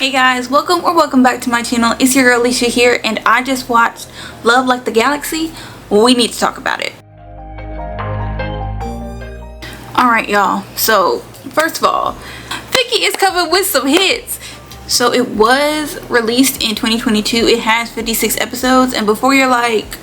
Hey guys, welcome back to my channel. It's your girl Leelee here, and I just watched Love Like the Galaxy. We need to talk about it. Alright y'all, so first of all, Vicky is coming with some hits. So it was released in 2022. It has 56 episodes, and before you're like,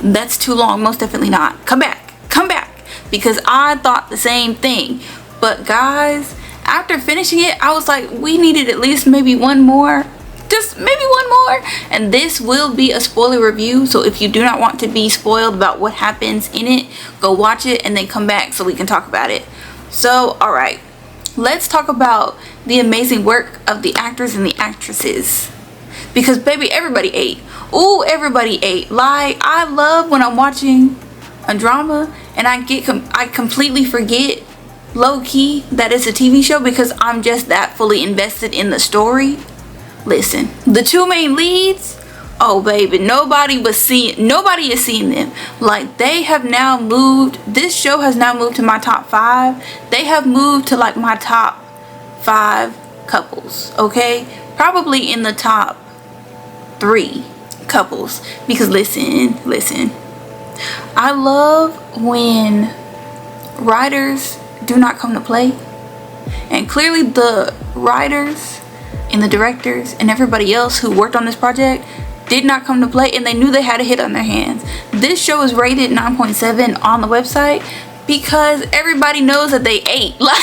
that's too long, most definitely not. Come back, because I thought the same thing. But guys, after finishing it, I was like, we needed at least maybe one more, just maybe one more. And this will be a spoiler review, so if you do not want to be spoiled about what happens in it, go watch it and then come back so we can talk about it. So all right, let's talk about the amazing work of the actors and the actresses, because baby, everybody ate. Ooh, everybody ate. Like, I love when I'm watching a drama and I completely forget low-key that it's a TV show, because I'm just that fully invested in the story. Listen, the two main leads, oh baby, nobody is seeing them. Like, they have now moved, this show has now moved to my top 5. They have moved to like my top 5 couples, okay? Probably in the top 3 couples, because listen, I love when writers do not come to play, and clearly the writers and the directors and everybody else who worked on this project did not come to play, and they knew they had a hit on their hands. This show is rated 9.7 on the website because everybody knows that they ate. Like,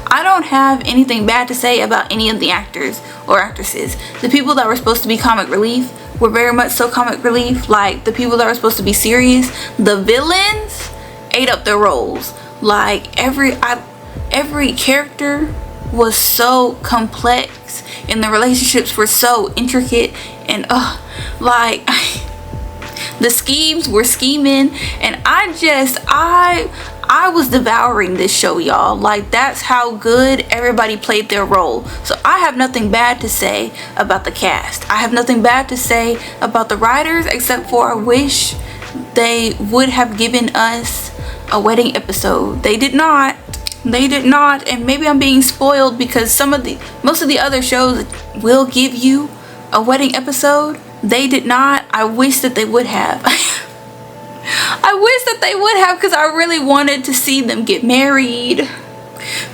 I don't have anything bad to say about any of the actors or actresses. The people that were supposed to be comic relief were very much so comic relief. Like, the people that were supposed to be serious, the villains, ate up their roles. Like, every character was so complex, and the relationships were so intricate, and like the schemes were scheming, and I was devouring this show, y'all. Like, that's how good everybody played their role. So I have nothing bad to say about the cast. I have nothing bad to say about the writers, except for I wish they would have given us a wedding episode. They did not, and maybe I'm being spoiled because most of the other shows will give you a wedding episode. They did not. I wish that they would have. I wish that they would have, because I really wanted to see them get married,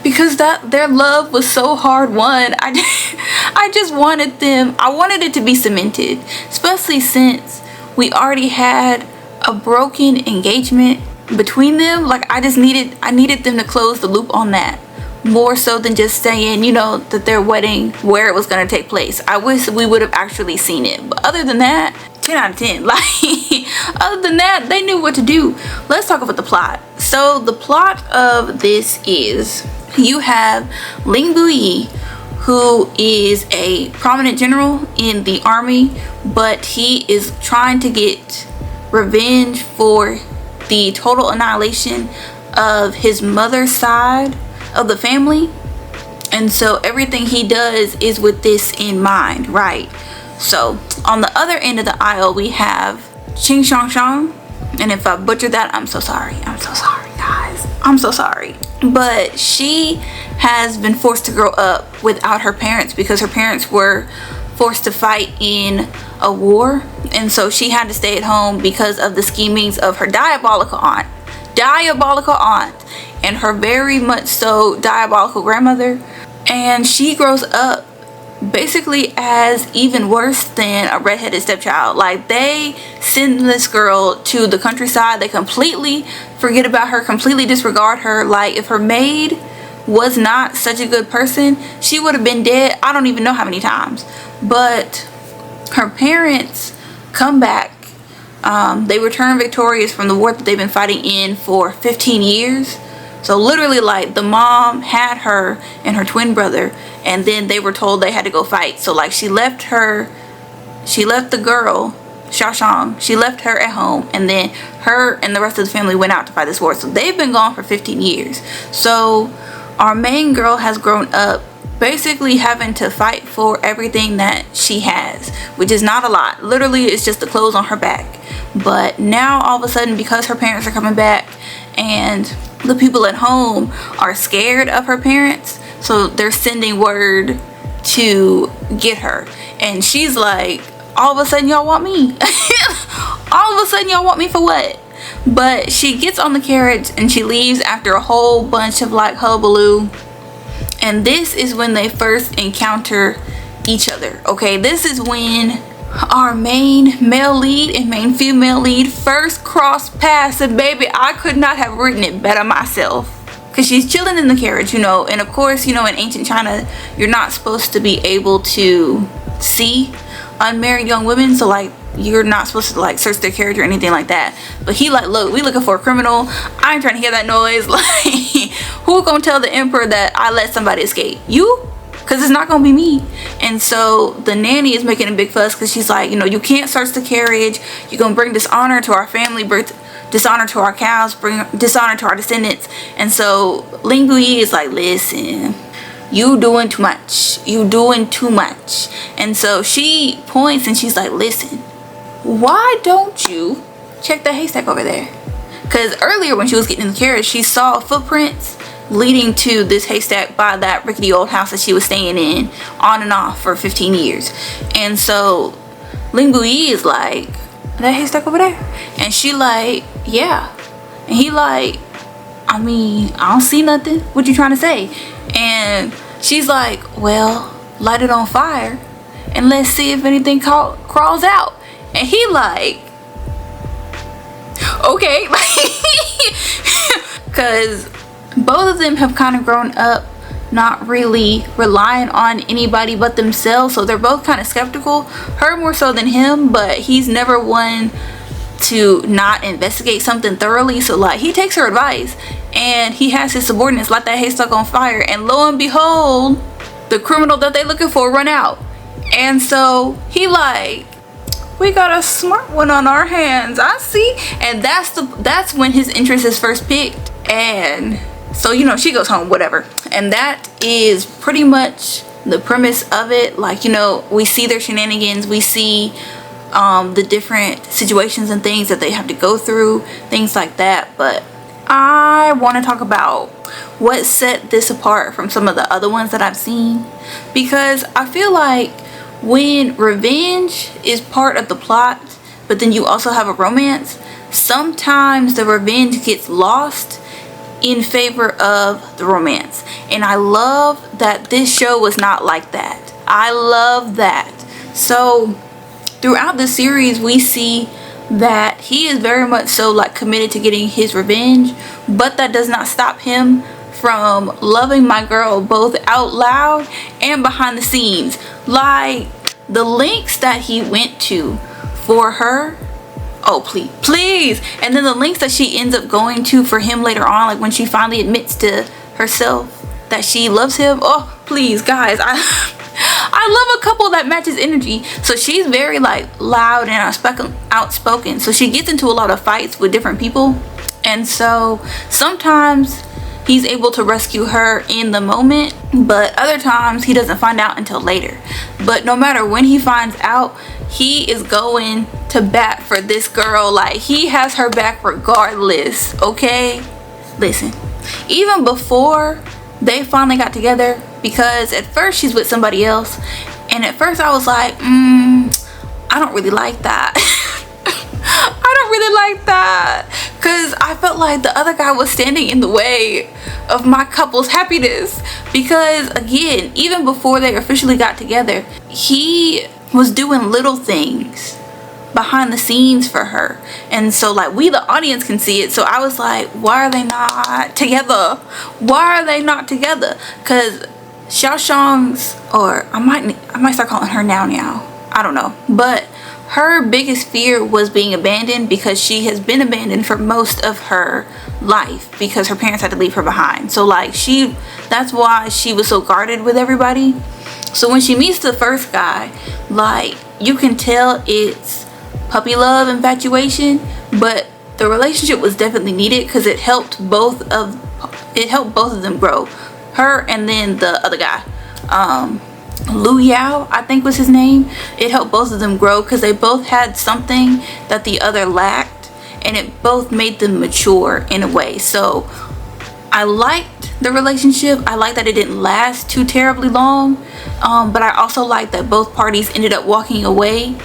because their love was so hard won. I just wanted them, I wanted it to be cemented, especially since we already had a broken engagement between them. Like, I needed them to close the loop on that, more so than just saying, you know, that their wedding, where it was going to take place. I wish we would have actually seen it. But other than that, 10 out of 10. Like, other than that, they knew what to do. Let's talk about the plot. So the plot of this is, you have Ling Yi, who is a prominent general in the army, but he is trying to get revenge for the total annihilation of his mother's side of the family, and so everything he does is with this in mind, right? So on the other end of the aisle, we have Ching Shang Shang, and if I butchered that, I'm so sorry guys, I'm so sorry. But she has been forced to grow up without her parents, because her parents were forced to fight in a war, and so she had to stay at home because of the schemings of her diabolical aunt and her very much so diabolical grandmother. And she grows up basically as even worse than a redheaded stepchild. Like, they send this girl to the countryside, they completely forget about her, completely disregard her. Like, if her maid was not such a good person, she would have been dead I don't even know how many times. But her parents come back. They return victorious from the war that they've been fighting in for 15 years. So literally, like, the mom had her and her twin brother, and then they were told they had to go fight. So like, she left the girl, Xiaoshang, she left her at home, and then her and the rest of the family went out to fight this war. So they've been gone for 15 years. So our main girl has grown up basically having to fight for everything that she has, which is not a lot. Literally, it's just the clothes on her back. But now all of a sudden, because her parents are coming back and the people at home are scared of her parents, so they're sending word to get her. And she's like, all of a sudden y'all want me. All of a sudden y'all want me for what? But she gets on the carriage and she leaves after a whole bunch of like hullabaloo. And this is when they first encounter each other. Okay, this is when our main male lead and main female lead first cross paths. And baby, I could not have written it better myself. Because she's chilling in the carriage, you know, and of course, you know, in ancient China, you're not supposed to be able to see unmarried young women. So like, you're not supposed to like search their carriage or anything like that. But he like, look, we looking for a criminal. I ain't trying to hear that noise. Like, who gonna tell the emperor that I let somebody escape? You? Because it's not gonna be me. And so the nanny is making a big fuss because she's like, you know, you can't search the carriage. You're gonna bring dishonor to our family, bring dishonor to our cows, bring dishonor to our descendants. And so Leelee is like, listen, you doing too much. You doing too much. And so she points and she's like, listen, why don't you check the haystack over there? Because earlier when she was getting in the carriage, she saw footprints leading to this haystack by that rickety old house that she was staying in on and off for 15 years. And so Leelee is like, that haystack over there? And she like, yeah. And he like, I mean, I don't see nothing. What you trying to say? And she's like, well, light it on fire and let's see if anything crawls out. And he like, okay. Because both of them have kind of grown up not really relying on anybody but themselves, so they're both kind of skeptical. Her more so than him, but he's never one to not investigate something thoroughly. So like, he takes her advice and he has his subordinates light that haystack on fire, and lo and behold, the criminal that they looking for run out. And so he like, we got a smart one on our hands, I see. And that's when his interest is first piqued. And so, you know, she goes home, whatever. And that is pretty much the premise of it. Like, you know, we see their shenanigans, we see the different situations and things that they have to go through, things like that. But I want to talk about what set this apart from some of the other ones that I've seen, because I feel like when revenge is part of the plot, but then you also have a romance, sometimes the revenge gets lost in favor of the romance. And I love that this show was not like that. I love that. So throughout the series, we see that he is very much so like committed to getting his revenge, but that does not stop him from loving my girl both out loud and behind the scenes. Like, the lengths that he went to for her, oh please. And then the lengths that she ends up going to for him later on, like when she finally admits to herself that she loves him. Oh please guys, I love a couple that matches energy. So she's very like loud and outspoken, so she gets into a lot of fights with different people, and so sometimes he's able to rescue her in the moment, but other times he doesn't find out until later. But no matter when he finds out, he is going to bat for this girl. Like, he has her back regardless, okay? Listen, even before they finally got together, because at first she's with somebody else, and at first I was like, I don't really like that. I don't really like that, because I felt like the other guy was standing in the way of my couple's happiness. Because again, even before they officially got together, he was doing little things behind the scenes for her, and so like we the audience can see it. So I was like, why are they not together? Why are they not together? Because Xiaoshang's, or I might start calling her now, I don't know, but her biggest fear was being abandoned, because she has been abandoned for most of her life because her parents had to leave her behind. So like that's why she was so guarded with everybody. So when she meets the first guy, like, you can tell it's puppy love, infatuation, but the relationship was definitely needed because it helped both of them grow. Her and then the other guy, Lu Yao, I think was his name. It helped both of them grow because they both had something that the other lacked, and it both made them mature in a way. So I liked the relationship. I like that it didn't last too terribly long, but I also like that both parties ended up walking away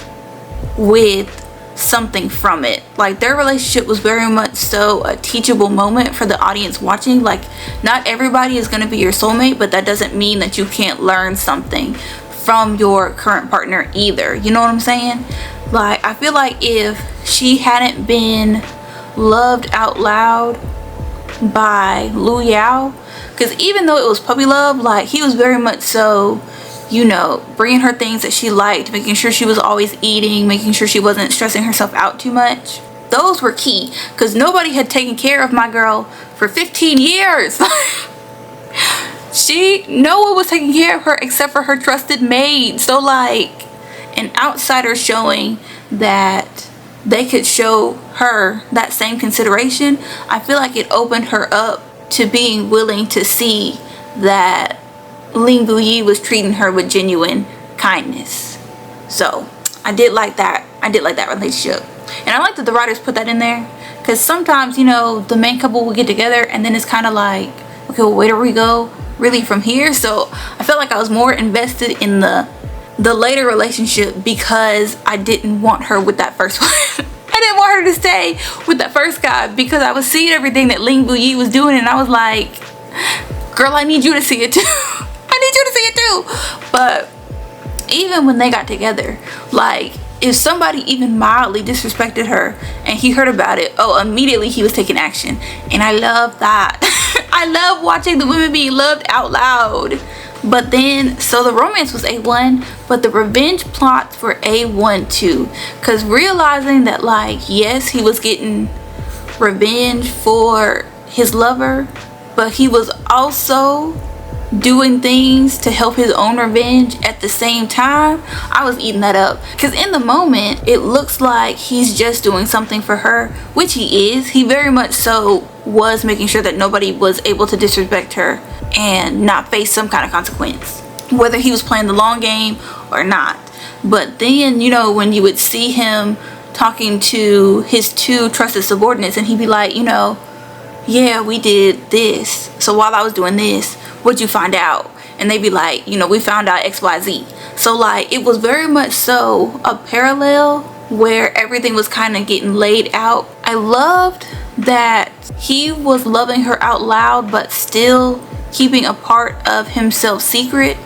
with something from it. Like, their relationship was very much so a teachable moment for the audience watching. Like, not everybody is going to be your soulmate, but that doesn't mean that you can't learn something from your current partner either. You know what I'm saying? Like, I feel like if she hadn't been loved out loud by Lu Yao, because even though it was puppy love, like, he was very much so, you know, bringing her things that she liked, making sure she was always eating, making sure she wasn't stressing herself out too much. Those were key, because nobody had taken care of my girl for 15 years. No one was taking care of her except for her trusted maid. So, like, an outsider showing that they could show her that same consideration, I feel like it opened her up to being willing to see that Ling Buyi was treating her with genuine kindness. So I did like that. I did like that relationship, and I like that the writers put that in there, because sometimes, you know, the main couple will get together and then it's kind of like, okay, well, where do we go really from here? So I felt like I was more invested in the later relationship because I didn't want her with that first one. I didn't want her to stay with that first guy, because I was seeing everything that Ling Buyi was doing, and I was like, girl, I need you to see it too. I need you to see it too. But even when they got together, like, if somebody even mildly disrespected her and he heard about it, oh, immediately he was taking action. And I love that. I love watching the women being loved out loud. But then, so the romance was A1, but the revenge plots were A1 too. Because realizing that, like, yes, he was getting revenge for his lover, but he was also doing things to help his own revenge at the same time, I was eating that up. Because in the moment, it looks like he's just doing something for her, which he is. He very much so was making sure that nobody was able to disrespect her and not face some kind of consequence, whether he was playing the long game or not. But then, you know, when you would see him talking to his two trusted subordinates, and he'd be like, you know, yeah, we did this, so while I was doing this, what'd you find out? And they'd be like, you know, we found out XYZ. So, like, it was very much so a parallel where everything was kind of getting laid out. I loved that he was loving her out loud, but still keeping a part of himself secret.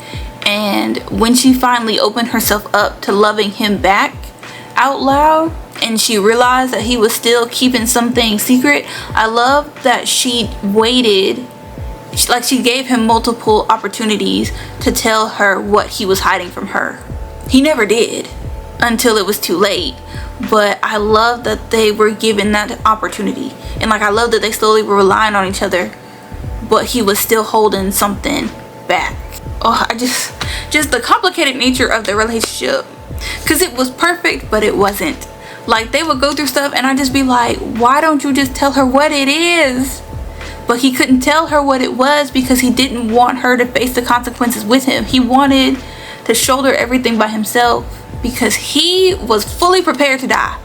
And when she finally opened herself up to loving him back out loud, and she realized that he was still keeping something secret, I love that she waited. Like, she gave him multiple opportunities to tell her what he was hiding from her. He never did until it was too late. But I love that they were given that opportunity. And, like, I love that they slowly were relying on each other, but he was still holding something back. Oh, I just the complicated nature of the relationship. Because it was perfect, but it wasn't. Like, they would go through stuff and I'd just be like, why don't you just tell her what it is? But he couldn't tell her what it was because he didn't want her to face the consequences with him. He wanted to shoulder everything by himself because he was fully prepared to die.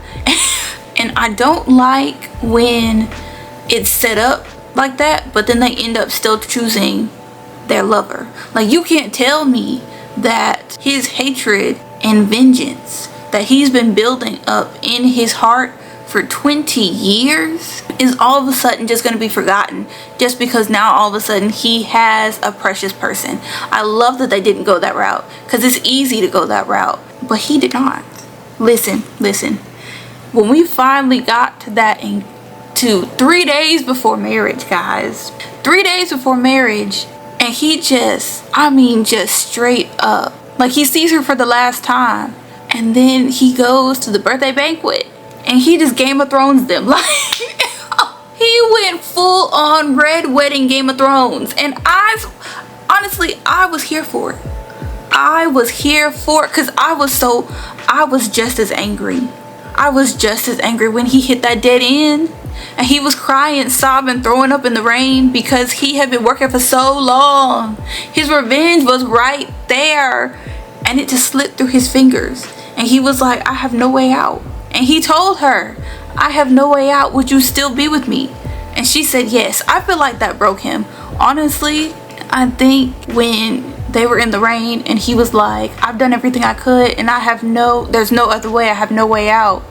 And I don't like when it's set up like that, but then they end up still choosing their lover. Like, you can't tell me that his hatred and vengeance that he's been building up in his heart for 20 years is all of a sudden just going to be forgotten just because now all of a sudden he has a precious person. I love that they didn't go that route because it's easy to go that route, but he did not. Listen, when we finally got to that to 3 days before marriage, guys, 3 days before marriage, and he just straight up, like, he sees her for the last time, and then he goes to the birthday banquet and he just Game of Thrones them. Like, he went full on Red Wedding Game of Thrones. And I was here for it. I was here for it because I was just as angry. I was just as angry when he hit that dead end and he was crying, sobbing, throwing up in the rain because he had been working for so long. His revenge was right there and it just slipped through his fingers. And he was like, I have no way out. And he told her, I have no way out. Would you still be with me? And she said yes. I feel like that broke him. Honestly, I think when they were in the rain and he was like, I've done everything I could and there's no other way, I have no way out.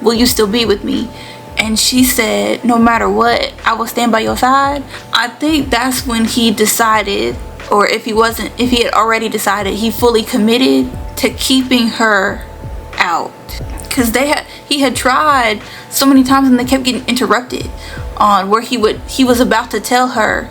Will you still be with me? And she said, no matter what, I will stand by your side. I think that's when he decided, or if he had already decided, he fully committed to keeping her out. Because he had tried so many times and they kept getting interrupted on where he was about to tell her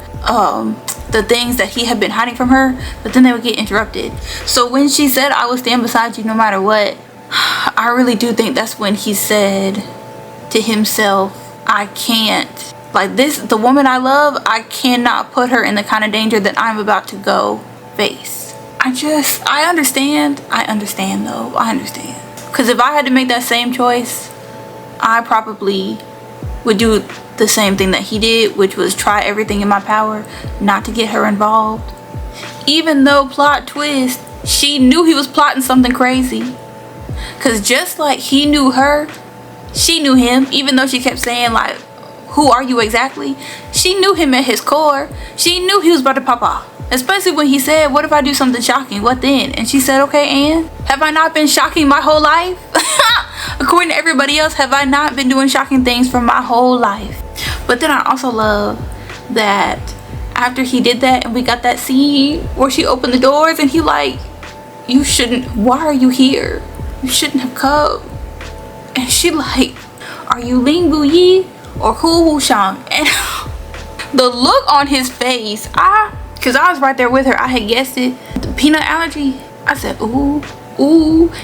the things that he had been hiding from her, but then they would get interrupted. So when she said, I will stand beside you no matter what, I really do think that's when he said to himself, I can't, like this, the woman I love, I cannot put her in the kind of danger that I'm about to go face. I understand though. Because if I had to make that same choice, I probably would do the same thing that he did, which was try everything in my power not to get her involved. Even though, plot twist, she knew he was plotting something crazy. Because just like he knew her, she knew him. Even though she kept saying like, who are you exactly? She knew him at his core. She knew he was about to pop off. Especially when he said, what if I do something shocking? What then? And she said, okay, Anne, have I not been shocking my whole life? According to everybody else, have I not been doing shocking things for my whole life? But then I also love that after he did that and we got that scene where she opened the doors and he like, why are you here? You shouldn't have come. And she like, are you Ling Bu Yi or Hu Wu Shang? And the look on his face, because I was right there with her, I had guessed it, the peanut allergy. I said, ooh.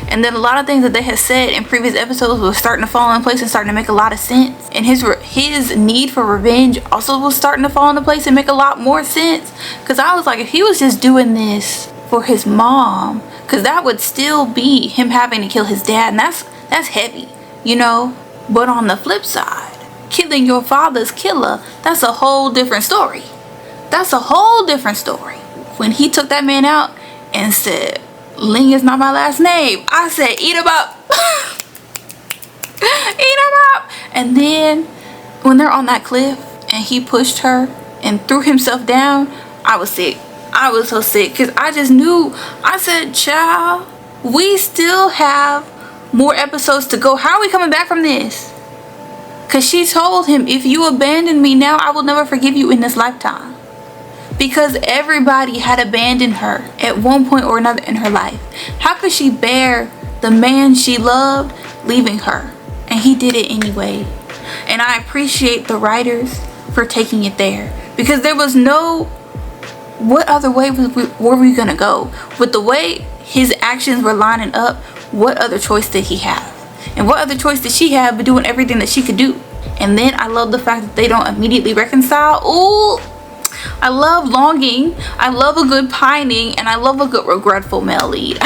And then a lot of things that they had said in previous episodes was starting to fall in place and starting to make a lot of sense. And his need for revenge also was starting to fall into place and make a lot more sense. Because I was like, if he was just doing this for his mom, because that would still be him having to kill his dad, and that's heavy, you know. But on the flip side, killing your father's killer, that's a whole different story. When he took that man out and said, Ling is not my last name, I said, eat him up. Eat him up. And then when they're on that cliff and he pushed her and threw himself down, I was sick. I was so sick because I just knew. I said, child, we still have more episodes to go. How are we coming back from this? Because she told him, if you abandon me now, I will never forgive you in this lifetime. Because everybody had abandoned her at one point or another in her life. How could she bear the man she loved leaving her? And he did it anyway. And I appreciate the writers for taking it there. Because there was no... What other way were we gonna go? With the way his actions were lining up, what other choice did he have? And what other choice did she have but doing everything that she could do? And then I love the fact that they don't immediately reconcile. Ooh, I love longing, I love a good pining, and I love a good regretful male lead.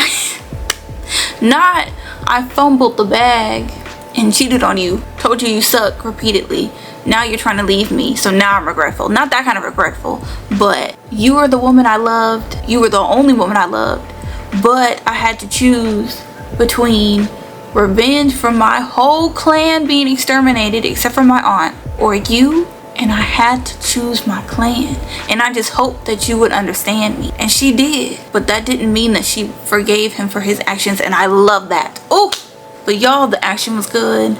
Not, I fumbled the bag and cheated on you, told you suck repeatedly, now you're trying to leave me, so now I'm regretful. Not that kind of regretful, but you were the woman I loved, you were the only woman I loved, but I had to choose between revenge for my whole clan being exterminated except for my aunt, or you, and I had to choose my clan. And I just hoped that you would understand me. And she did. But that didn't mean that she forgave him for his actions, and I love that. Oh, but y'all, the action was good.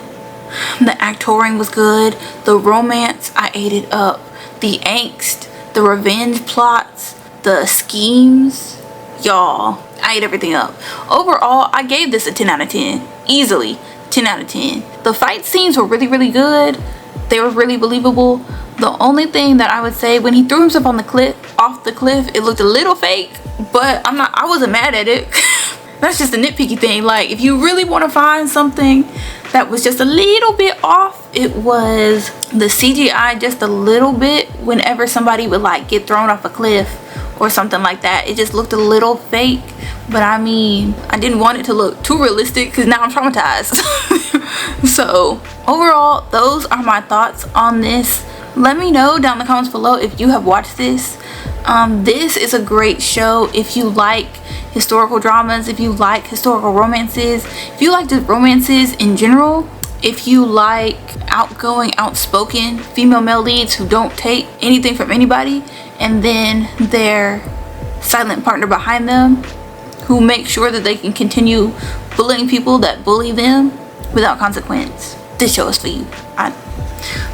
The actoring was good. The romance, I ate it up. The angst, the revenge plots, the schemes, y'all, I ate everything up. Overall, I gave this a 10 out of 10. Easily 10 out of 10. The fight scenes were really, really good. They were really believable. The only thing that I would say, when he threw himself on the cliff, off the cliff, it looked a little fake, but I wasn't mad at it. That's just a nitpicky thing. Like, if you really want to find something that was just a little bit off, it was the CGI just a little bit whenever somebody would like get thrown off a cliff or something like that. It just looked a little fake, but I mean, I didn't want it to look too realistic because now I'm traumatized. So overall, those are my thoughts on this. Let me know down in the comments below if you have watched this. This is a great show if you like historical dramas, if you like historical romances, if you like just romances in general. if you like outgoing, outspoken female male leads who don't take anything from anybody, and then their silent partner behind them who make sure that they can continue bullying people that bully them without consequence, this show is for you. I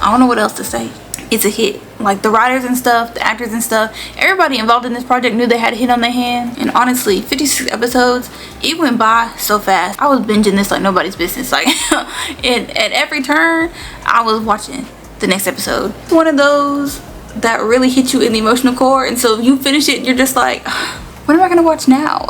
don't know what else to say. It's a hit. Like, the writers and stuff, the actors and stuff, everybody involved in this project knew they had a hit on their hand. And honestly, 56 episodes, it went by so fast. I was binging this like nobody's business. Like, at every turn, I was watching the next episode. It's one of those that really hit you in the emotional core, and so if you finish it, you're just like, what am I gonna watch now?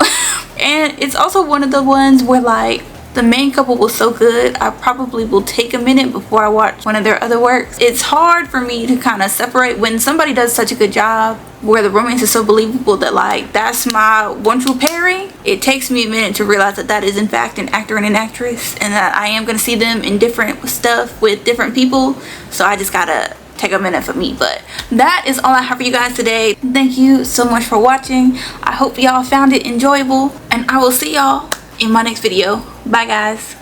And it's also one of the ones where, like, the main couple was so good, I probably will take a minute before I watch one of their other works. It's hard for me to kind of separate when somebody does such a good job where the romance is so believable that, like, that's my one true pairing. It takes me a minute to realize that that is in fact an actor and an actress, and that I am going to see them in different stuff with different people. So I just gotta take a minute for me. But that is all I have for you guys today. Thank you so much for watching. I hope y'all found it enjoyable, and I will see y'all in my next video. Bye guys.